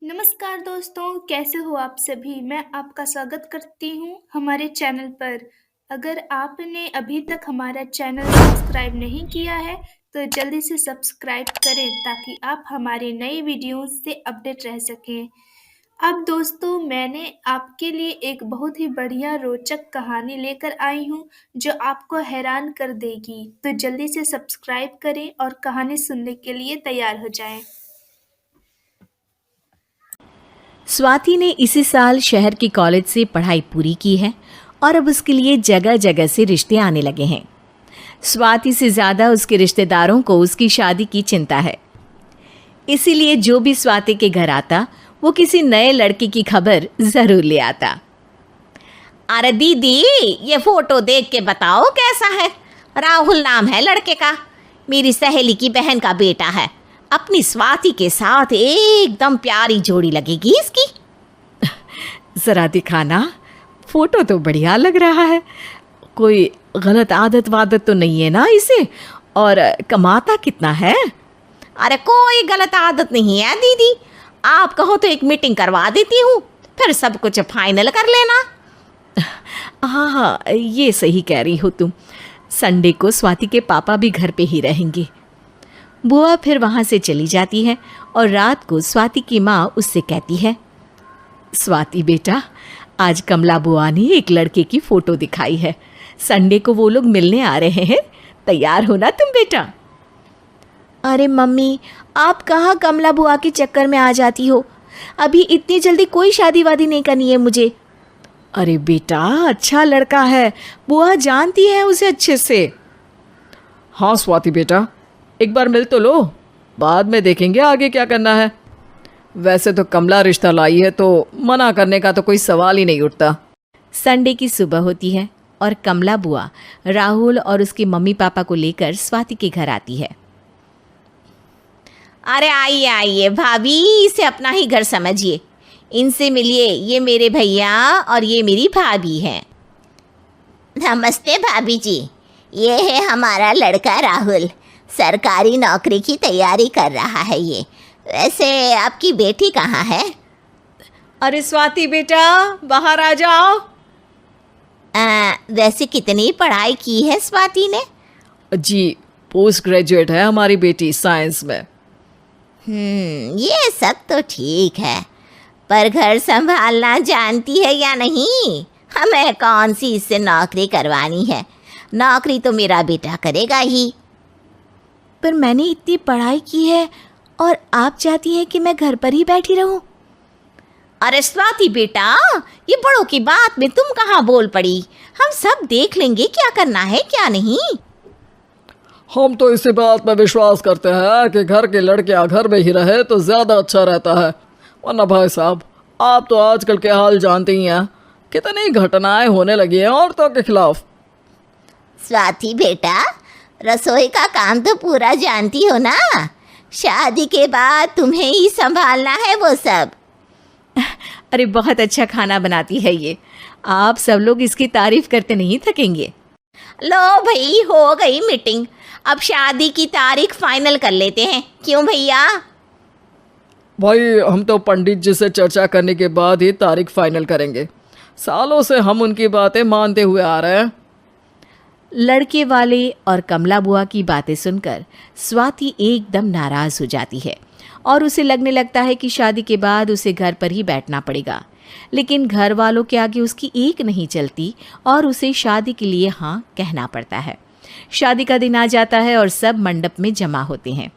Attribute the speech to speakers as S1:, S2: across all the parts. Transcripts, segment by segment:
S1: नमस्कार दोस्तों, कैसे हो आप सभी? मैं आपका स्वागत करती हूँ हमारे चैनल पर। अगर आपने अभी तक हमारा चैनल सब्सक्राइब नहीं किया है, तो जल्दी से सब्सक्राइब करें ताकि आप हमारे नए वीडियोस से अपडेट रह सकें। अब दोस्तों, मैंने आपके लिए एक बहुत ही बढ़िया रोचक कहानी लेकर आई हूँ, जो आपको हैरान कर देगी। तो जल्दी से सब्सक्राइब करें और कहानी सुनने के लिए तैयार हो जाएं।
S2: स्वाति ने इसी साल शहर के कॉलेज से पढ़ाई पूरी की है और अब उसके लिए जगह जगह से रिश्ते आने लगे हैं। स्वाति से ज़्यादा उसके रिश्तेदारों को उसकी शादी की चिंता है। इसीलिए जो भी स्वाति के घर आता वो किसी नए लड़के की खबर ज़रूर ले आता। अरे दीदी, ये फोटो देख के बताओ कैसा है। राहुल नाम है लड़के का, मेरी सहेली की बहन का बेटा है। अपनी स्वाति के साथ एकदम प्यारी जोड़ी लगेगी इसकी।
S3: ज़रा दिखाना, फोटो तो बढ़िया लग रहा है। कोई गलत आदत वादत तो नहीं है ना इसे? और कमाता कितना है?
S2: अरे कोई गलत आदत नहीं है दीदी, आप कहो तो एक मीटिंग करवा देती हूँ, फिर सब कुछ फाइनल कर लेना।
S3: हाँ हाँ, ये सही कह रही हो तुम। संडे को स्वाति के पापा भी घर पे ही रहेंगे।
S2: बुआ फिर वहाँ से चली जाती है और रात को स्वाति की माँ उससे कहती है,
S3: स्वाति बेटा, आज कमला बुआ ने एक लड़के की फ़ोटो दिखाई है। संडे को वो लोग मिलने आ रहे हैं, तैयार हो ना तुम बेटा?
S2: अरे मम्मी, आप कहाँ कमला बुआ के चक्कर में आ जाती हो? अभी इतनी जल्दी कोई शादी वादी नहीं करनी है मुझे।
S3: अरे बेटा, अच्छा लड़का है, बुआ जानती है उसे अच्छे से। हाँ स्वाति बेटा, एक बार मिल तो लो, बाद में देखेंगे आगे क्या करना है। वैसे तो कमला रिश्ता लाई है तो मना करने का तो कोई सवाल ही नहीं उठता।
S2: संडे की सुबह होती है और कमला बुआ राहुल और उसके मम्मी पापा को लेकर स्वाति के घर आती है। अरे आइए आइए भाभी, इसे अपना ही घर समझिए, इनसे मिलिए। ये मेरे भैया और ये मेरी भाभी हैं।
S4: नमस्ते भाभी जी, ये है हमारा लड़का राहुल, सरकारी नौकरी की तैयारी कर रहा है ये। वैसे आपकी बेटी कहाँ है?
S3: अरे स्वाति बेटा, बाहर आ जाओ।
S4: वैसे कितनी पढ़ाई की है स्वाति ने?
S3: जी, पोस्ट ग्रेजुएट है हमारी बेटी साइंस में।
S4: ये सब तो ठीक है, पर घर संभालना जानती है या नहीं? हमें कौन सी इससे नौकरी करवानी है, नौकरी तो मेरा बेटा करेगा ही।
S2: पर मैंने इतनी पढ़ाई की है और आप चाहती हैं कि मैं घर पर ही बैठी रहूं?
S4: अरे स्वाति बेटा, ये बड़ों की बात में तुम कहाँ बोल पड़ी? हम सब देख लेंगे क्या करना है क्या नहीं।
S5: हम तो इसी बात में विश्वास करते हैं कि घर के लड़कियां घर में ही रहे तो ज़्यादा अच्छा रहता है। वरना भाई साहब, आप तो आजकल के हाल जानते ही हैं, कितनी घटनाएं होने लगी हैं औरतों के खिलाफ।
S4: स्वाति बेटा, रसोई का काम तो पूरा जानती हो ना? शादी के बाद तुम्हें ही संभालना है वो सब।
S2: अरे बहुत अच्छा खाना बनाती है ये, आप सब लोग इसकी तारीफ करते नहीं थकेंगे।
S4: लो भाई, हो गई मीटिंग, अब शादी की तारीख फाइनल कर लेते हैं, क्यों भैया?
S5: भाई, हम तो पंडित जी से चर्चा करने के बाद ही तारीख फाइनल करेंगे। सालों से हम उनकी बातें मानते हुए आ रहे हैं।
S2: लड़के वाले और कमला बुआ की बातें सुनकर स्वाति एकदम नाराज हो जाती है और उसे लगने लगता है कि शादी के बाद उसे घर पर ही बैठना पड़ेगा। लेकिन घर वालों के आगे उसकी एक नहीं चलती और उसे शादी के लिए हाँ कहना पड़ता है। शादी का दिन आ जाता है और सब मंडप में जमा होते हैं।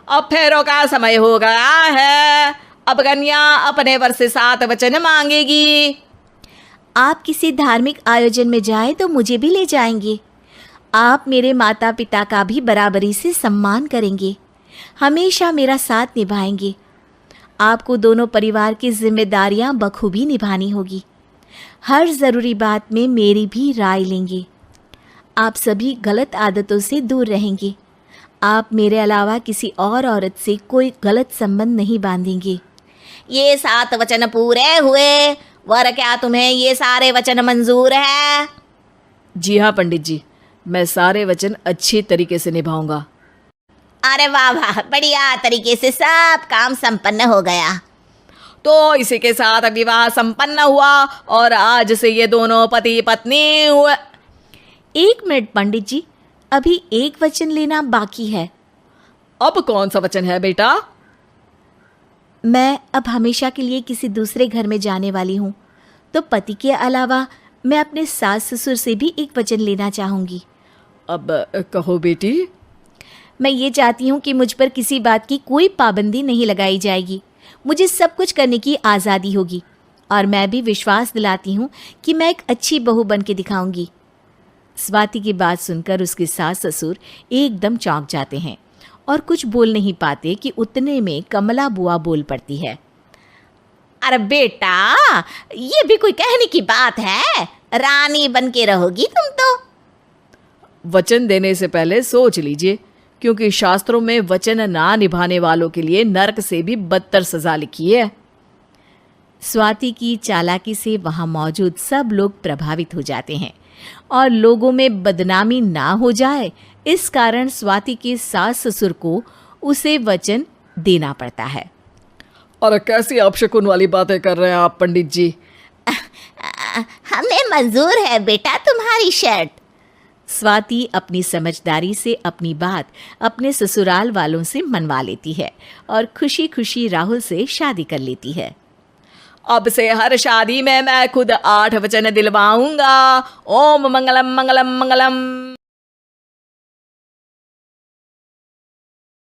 S3: अब फेरों का समय हो गया है, अब कन्या अपने वर से 7 वचन मांगेगी।
S2: आप किसी धार्मिक आयोजन में जाएं तो मुझे भी ले जाएंगे। आप मेरे माता पिता का भी बराबरी से सम्मान करेंगे, हमेशा मेरा साथ निभाएंगे। आपको दोनों परिवार की जिम्मेदारियां बखूबी निभानी होगी। हर ज़रूरी बात में मेरी भी राय लेंगे। आप सभी गलत आदतों से दूर रहेंगे। आप मेरे अलावा किसी और औरत से कोई गलत संबंध नहीं बांधेंगे।
S4: ये 7 वचन पूरे हुए, वर क्या तुम्हें ये सारे वचन मंजूर है?
S3: जी हाँ पंडित जी, मैं सारे वचन अच्छी तरीके से निभाऊंगा।
S4: अरे वाह वाह, बढ़िया तरीके से सब काम संपन्न हो गया।
S3: तो इसी के साथ विवाह संपन्न हुआ और आज से ये दोनों पति पत्नी हुए।
S2: 1 मिनट पंडित जी, अभी एक वचन लेना बाकी है।
S3: अब कौन सा वचन है बेटा?
S2: मैं अब हमेशा के लिए किसी दूसरे घर में जाने वाली हूँ, तो पति के अलावा मैं अपने सास ससुर से भी एक वचन लेना चाहूँगी।
S3: अब कहो बेटी।
S2: मैं ये चाहती हूँ कि मुझ पर किसी बात की कोई पाबंदी नहीं लगाई जाएगी। मुझे सब कुछ करने की आज़ादी होगी और मैं भी विश्वास दिलाती हूँ कि मैं एक अच्छी बहू बन के दिखाऊंगी। स्वाति की बात सुनकर उसके सास ससुर एकदम चौंक जाते हैं और कुछ बोल नहीं पाते कि उतने में कमला बुआ बोल पड़ती है।
S4: अरे बेटा, ये भी कोई कहने की बात है? रानी बन के रहोगी तुम तो।
S3: वचन देने से पहले सोच लीजिए, क्योंकि शास्त्रों में वचन ना निभाने वालों के लिए नरक से भी बदतर सजा लिखी है।
S2: स्वाति की चालाकी से वहां मौजूद सब लोग प्रभावित हो जाते हैं और लोगों में बदनामी ना हो जाए, इस कारण स्वाति के सास ससुर को उसे वचन देना पड़ता है।
S5: अरे कैसी अपशकुन वाली बातें कर रहे हैं आप पंडित जी?
S4: हमें मंजूर है बेटा तुम्हारी शर्त।
S2: स्वाति अपनी समझदारी से अपनी बात अपने ससुराल वालों से मनवा लेती है और खुशी खुशी राहुल से शादी कर लेती है।
S3: अब से हर शादी में मैं खुद 8 वचन दिलवाऊंगा। ओम मंगलम मंगलम मंगलम।